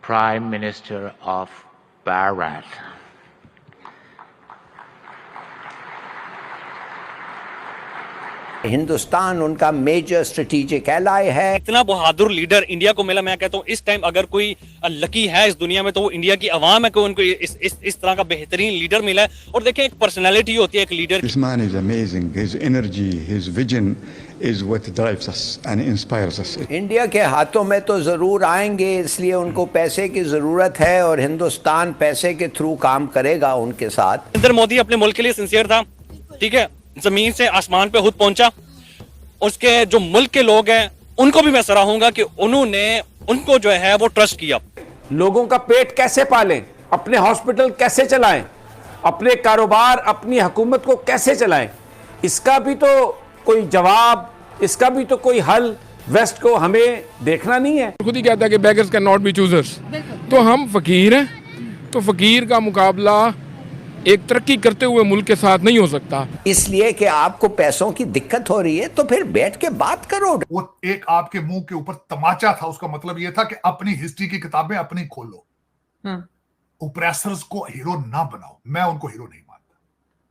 Prime Minister of Bharat. Hindustan उनका major strategic alloy है। इतना बहादुर लीडर इंडिया को मिला। मैं कहता हूँ इस टाइम अगर कोई लकी है इस दुनिया में तो वो इंडिया की आवाम है कि उनको इस तरह का बेहतरीन लीडर मिला है। और देखें एक पर्सनालिटी होती है एक leader. This man is amazing. His energy, his vision is what drives us and inspires us. India के हाथों में तो जरूर आएंगे, इसलिए उनको पैसे की जरूरत है और हिंदुस्तान पैसे के थ्रू काम करेगा उनके साथ। नरेंद्र मोदी अपने मुल्क के लिए सिंसियर था, ठीक है, जमीन से आसमान पे खुद पहुंचा। उसके जो मुल्क के लोग हैं उनको भी मैं सराहूंगा कि उन्होंने उनको जो है वो ट्रस्ट किया। लोगों का पेट कैसे पालें, अपने हॉस्पिटल कैसे चलाएं, अपने कारोबार, अपनी हुकूमत को कैसे चलाएं, इसका भी तो कोई जवाब, इसका भी तो कोई हल वेस्ट को हमें देखना नहीं है। खुद ही कहता है कि beggars can not be choosers. तो हम फकीर हैं, तो फकीर का मुकाबला एक तरक्की करते हुए मुल्क के साथ नहीं हो सकता। इसलिए कि आपको पैसों की दिक्कत हो रही है तो फिर बैठ के बात करो। वो एक आपके मुंह के ऊपर तमाचा था, उसका मतलब ये था कि अपनी हिस्ट्री की किताबें अपनी खोलो, ओप्रेसर्स को हीरो ना बनाओ। मैं उनको हीरो नहीं मानता।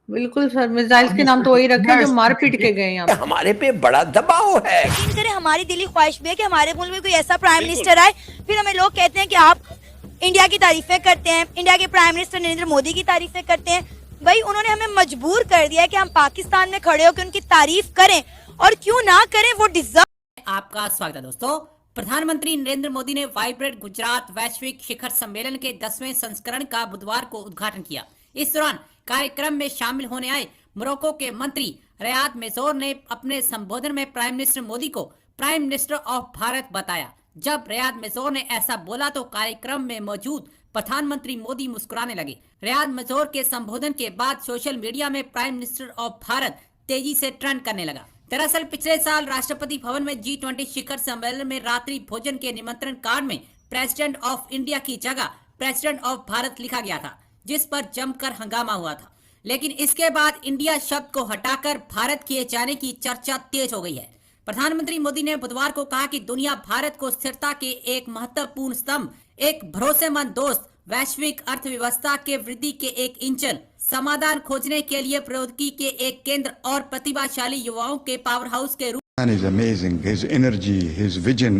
बिल्कुल सर, मिसाइल्स के नाम तो वही रखे जो मार पीट के गए हैं। हमारे पे बड़ा दबाव है। हमारी दिली ख्वाहिश भी है कि हमारे मुल्क में कोई ऐसा प्राइम मिनिस्टर आए। फिर हमें लोग कहते हैं कि आप इंडिया की तारीफें करते हैं, इंडिया के प्राइम मिनिस्टर नरेंद्र मोदी की तारीफें करते हैं। भाई उन्होंने हमें मजबूर कर दिया है कि हम पाकिस्तान में खड़े होकर उनकी तारीफ करें, और क्यों ना करें, वो डिजर्व। आपका स्वागत है दोस्तों। प्रधानमंत्री नरेंद्र मोदी ने वाइब्रेंट गुजरात वैश्विक शिखर सम्मेलन के 10वें संस्करण का बुधवार को उद्घाटन किया। इस दौरान कार्यक्रम में शामिल होने आए मोरक्को के मंत्री रियाद मेजोर ने अपने संबोधन में प्राइम मिनिस्टर मोदी को प्राइम मिनिस्टर ऑफ भारत बताया। जब रियाद मेजोर ने ऐसा बोला तो कार्यक्रम में मौजूद प्रधानमंत्री मोदी मुस्कुराने लगे। रियाद मेजोर के संबोधन के बाद सोशल मीडिया में प्राइम मिनिस्टर ऑफ भारत तेजी से ट्रेंड करने लगा। दरअसल पिछले साल राष्ट्रपति भवन में G20 शिखर सम्मेलन में रात्रि भोजन के निमंत्रण कार्ड में प्रेसिडेंट ऑफ इंडिया की जगह प्रेसिडेंट ऑफ भारत लिखा गया था, जिस पर जमकर हंगामा हुआ था। लेकिन इसके बाद इंडिया शब्द को हटाकर भारत किए जाने की चर्चा तेज हो गई है। प्रधानमंत्री मोदी ने बुधवार को कहा कि दुनिया भारत को स्थिरता के एक महत्वपूर्ण स्तंभ, एक भरोसेमंद दोस्त, वैश्विक अर्थव्यवस्था के वृद्धि के एक इंजन, समाधान खोजने के लिए प्रौद्योगिकी के एक केंद्र और प्रतिभाशाली युवाओं के पावर हाउस के रूप। Man is amazing. His energy, his vision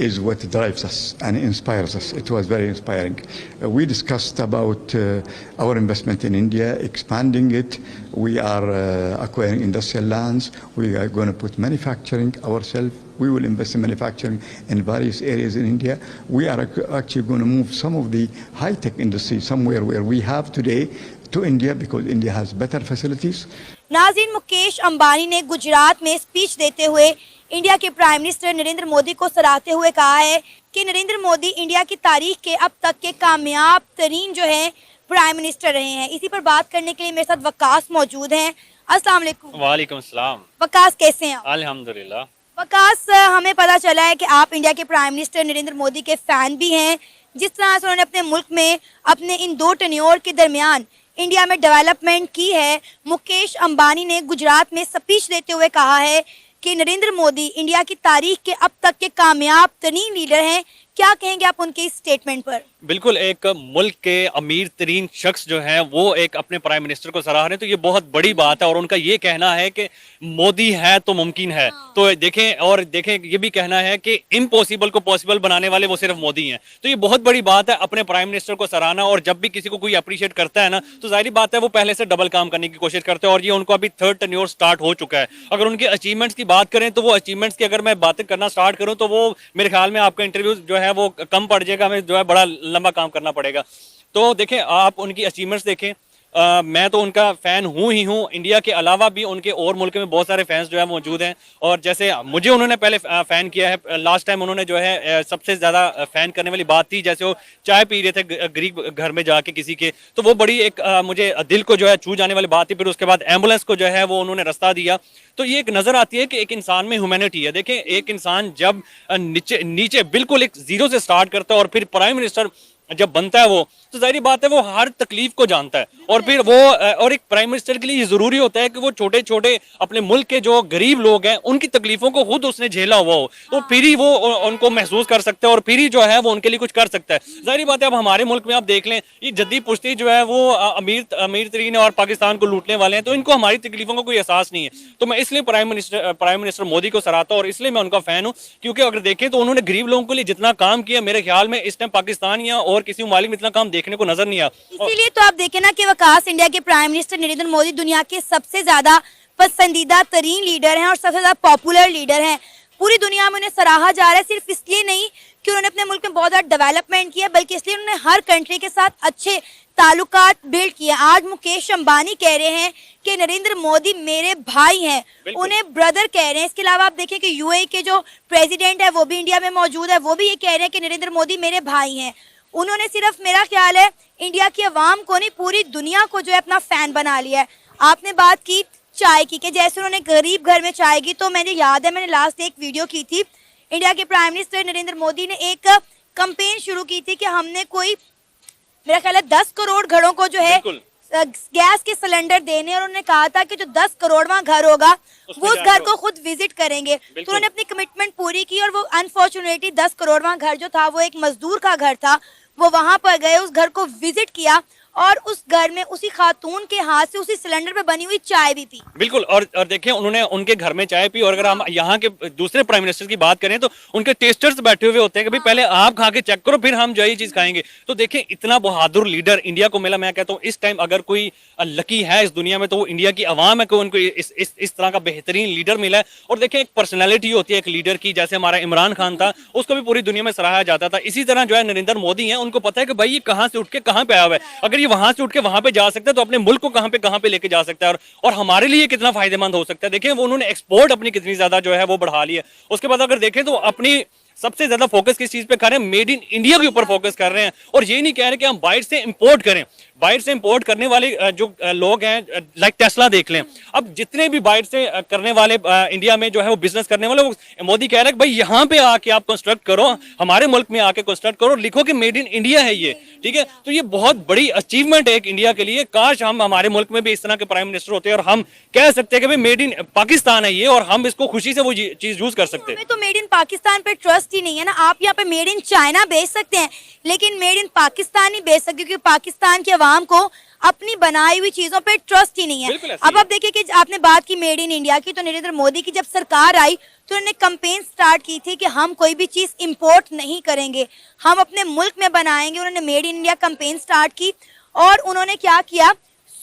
is what drives us and inspires us. It was very inspiring. We discussed about our investment in India, expanding it. We are acquiring industrial lands. We are going to put manufacturing ourselves. We will invest in manufacturing in various areas in India. We are actually going to move some of the high-tech industry somewhere where we have today to India because India has better facilities. नाज़रीन, मुकेश अंबानी ने गुजरात में speech देते हुए India के prime minister Narendra Modi को सराहते हुए कहा है कि नरेंद्र मोदी इंडिया की तारीख के अब तक के कामयाब तरीन जो है प्राइम मिनिस्टर रहे हैं। इसी पर बात करने के लिए मेरे साथ वकास मौजूद हैं। अस्सलाम वालेकुम। वालेकुम सलाम। वकास कैसे हैं आप? अल्हम्दुलिल्लाह। वकास, हमें पता चला है कि आप इंडिया के प्राइम मिनिस्टर नरेंद्र मोदी के फैन भी हैं। जिस तरह से उन्होंने अपने मुल्क में अपने इन दो टेन्योर के दरमियान इंडिया में डेवलपमेंट की है, मुकेश अंबानी ने गुजरात में स्पीच देते हुए कहा है कि नरेंद्र मोदी इंडिया की तारीख के अब तक के कामयाब तरीन लीडर हैं। क्या कहेंगे आप उनके इस स्टेटमेंट पर? बिल्कुल, एक मुल्क के अमीर तरीन शख्स जो है वो एक अपने प्राइम मिनिस्टर को सराह रहे हैं, तो ये बहुत बड़ी बात है। और उनका ये कहना है कि मोदी है तो मुमकिन है। तो देखें ये भी कहना है कि इम्पॉसिबल को पॉसिबल बनाने वाले वो सिर्फ मोदी हैं। तो ये बहुत बड़ी बात है अपने प्राइम मिनिस्टर को सराहना। और जब भी किसी को कोई अप्रिशिएट करता है ना, तो जाहिर बात है वो पहले से डबल काम करने की कोशिश करते हैं। और ये उनको अभी थर्ड टेन्योर स्टार्ट हो चुका है। अगर उनके अचीवमेंट्स की बात करें तो वो अचीवमेंट्स की अगर मैं बातें करना स्टार्ट करूँ तो वो मेरे ख्याल में आपका इंटरव्यू जो है वो कम पड़ जाएगा, हमें जो है बड़ा लंबा काम करना पड़ेगा। तो देखें, आप उनकी अचीवमेंट्स देखें। मैं तो उनका फ़ैन हूँ ही हूँ। इंडिया के अलावा भी उनके और मुल्क में बहुत सारे फैंस जो है मौजूद हैं। और जैसे मुझे उन्होंने पहले फ़ैन किया है, लास्ट टाइम उन्होंने जो है सबसे ज़्यादा फ़ैन करने वाली बात थी जैसे वो चाय पी रहे थे गरीब घर में जाके किसी के, तो वो बड़ी एक मुझे दिल को जो है छू जाने वाली बात थी। फिर उसके बाद एम्बुलेंस को जो है वो उन्होंने रास्ता दिया। तो ये एक नज़र आती है कि एक इंसान में ह्यूमैनिटी है। देखें, एक इंसान जब नीचे बिल्कुल एक जीरो से स्टार्ट करता है और फिर प्राइम मिनिस्टर जब बनता है वो, तो जाहिर बात है वो हर तकलीफ को जानता है। और फिर वो और एक प्राइम मिनिस्टर के लिए ये जरूरी होता है कि वो छोटे छोटे अपने मुल्क के जो गरीब लोग हैं उनकी तकलीफों को खुद उसने झेला हुआ हो, तो फिर ही वो उनको महसूस कर सकता है और फिर ही जो है वो उनके लिए कुछ कर सकता है। जाहिर बात है अब हमारे मुल्क में आप देख लें, ये जद्दी पुश्ती जो है वो अमीर तरीन और पाकिस्तान को लूटने वाले हैं, तो इनको हमारी तकलीफों का कोई एहसास नहीं है। तो मैं इसलिए प्राइम मिनिस्टर मोदी को सराहता हूं और इसलिए मैं उनका फैन हूं, क्योंकि अगर देखें तो उन्होंने गरीब लोगों के लिए जितना काम किया, मेरे ख्याल में इस टाइम पाकिस्तान या और किसी ममालिक में इतना काम देखने को नजर नहीं आया। इसीलिए तो आप देखें ना कि वकास इंडिया के प्राइम मिनिस्टर नरेंद्र मोदी दुनिया के सबसे ज्यादा पसंदीदा तरीन लीडर हैं और सबसे ज्यादा पॉपुलर लीडर हैं। पूरी दुनिया में उन्हें सराहा जा रहा है, सिर्फ इसलिए नहीं कि उन्होंने अपने मुल्क में बहुत ज्यादा डेवलपमेंट किया, बल्कि इसलिए उन्होंने हर कंट्री के साथ अच्छे ताल्लुकात बिल्ड किए। आज मुकेश अंबानी कह रहे हैं कि नरेंद्र मोदी मेरे भाई हैं, उन्हें ब्रदर कह रहे हैं। इसके अलावा आप देखें कि यूएई के जो प्रेसिडेंट है वो भी इंडिया में मौजूद है, वो भी ये कह रहे हैं कि नरेंद्र मोदी मेरे भाई हैं। उन्होंने सिर्फ, मेरा ख्याल है, इंडिया की अवाम को नहीं पूरी दुनिया को जो है अपना फैन बना लिया है। आपने बात की चाय की, कि जैसे उन्होंने गरीब घर में चाय की, तो मैंने याद है मैंने लास्ट एक वीडियो की थी, इंडिया के प्राइम मिनिस्टर नरेंद्र मोदी ने एक कैंपेन शुरू की थी कि हमने कोई, मेरा ख्याल है 10 करोड़ घरों को जो है गैस के सिलेंडर देने, और उन्होंने कहा था कि जो 10 करोड़वां घर होगा वो उस घर को खुद विजिट करेंगे। तो उन्होंने अपनी कमिटमेंट पूरी की और वो अनफॉर्चुनेटली 10 करोड़वां घर जो था वो एक मजदूर का घर था, वो वहां पर गए, उस घर को विजिट किया और उस घर में उसी खातून के हाथ से उसी सिलेंडर पे बनी हुई चाय भी पी। बिल्कुल, और देखें उन्होंने उनके घर में चाय पी। और अगर हम यहाँ के दूसरे प्राइम मिनिस्टर की बात करें तो उनके टेस्टर्स बैठे हुए होते हैं कि भाई पहले आप खा के चेक करो फिर हम जो ये चीज खाएंगे। तो देखें इतना बहादुर लीडर इंडिया को मिला। मैं कहता हूँ इस टाइम अगर कोई लकी है इस दुनिया में तो वो इंडिया की आवाम है कि उनको इस तरह का बेहतरीन लीडर मिला है। और देखें एक पर्सनैलिटी होती है एक लीडर की, जैसे हमारा इमरान खान था, उसको भी पूरी दुनिया में सराहा जाता था। इसी तरह जो है नरेंद्र मोदी है, उनको पता है कि भाई ये कहाँ से उठ के कहाँ पे आया हुआ है, अगर ये वहां से उठ के वहां पे जा सकता है तो अपने मुल्क को कहां पे लेके जा सकता है और हमारे लिए कितना फायदेमंद हो सकता है। देखिए वो उन्होंने एक्सपोर्ट अपनी कितनी ज्यादा जो है वो बढ़ा ली है। उसके बाद अगर देखें तो अपनी सबसे ज्यादा फोकस किस चीज पे कर रहे हैं, मेड इन इंडिया के ऊपर फोकस कर रहे हैं। और ये नहीं कह रहे कि हम बाहर से इंपोर्ट करें। बाहर से इंपोर्ट करने वाले जो लोग हैं, लाइक टेस्ला देख लें, अब जितने भी बाहर से करने वाले इंडिया में जो है वो बिजनेस करने वाले, वो मोदी कह रहे हैं कि भाई यहाँ पे आके आप कंस्ट्रक्ट करो, हमारे मुल्क में आके कंस्ट्रक्ट करो, लिखो कि मेड इन इंडिया है ये, ठीक है। तो ये बहुत बड़ी अचीवमेंट है एक इंडिया के लिए। काश हम हमारे मुल्क में भी इस तरह के प्राइम मिनिस्टर होते और हम कह सकते हैं कि भाई मेड इन पाकिस्तान है ये, और हम इसको खुशी से वो चीज यूज कर सकते हैं। तो मेड इन पाकिस्तान पे ट्रस्ट ही नहीं है ना। आप यहाँ पे मेड इन चाइना बेच सकते हैं लेकिन मेड इन पाकिस्तान नहीं बेच सकते, क्योंकि पाकिस्तान की आवाम को अपनी बनाई हुई चीजों पे ट्रस्ट ही नहीं है। अब आप देखिए कि आपने बात की मेड इन इंडिया की, तो नरेंद्र मोदी की जब सरकार आई तो उन्होंने कैंपेन स्टार्ट की थी कि हम कोई भी चीज इंपोर्ट नहीं करेंगे, हम अपने मुल्क में बनाएंगे। उन्होंने made in India campaign start की और उन्होंने क्या किया,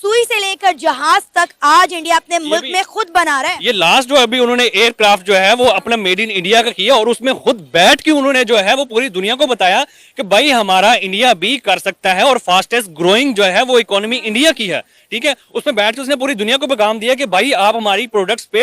सुई से लेकर जहाज तक आज इंडिया अपने मुल्क में खुद बना रहा है। ये लास्ट जो अभी उन्होंने एयरक्राफ्ट जो है वो अपना मेड इन इंडिया का किया और उसमें खुद बैठ के उन्होंने जो है वो पूरी दुनिया को बताया कि भाई हमारा इंडिया भी कर सकता है और फास्टेस्ट ग्रोइंग जो है वो इकोनॉमी इंडिया की है, ठीक है। उसमें बैठ के उसने पूरी दुनिया को पैगाम दिया कि भाई आप हमारी प्रोडक्ट्स पे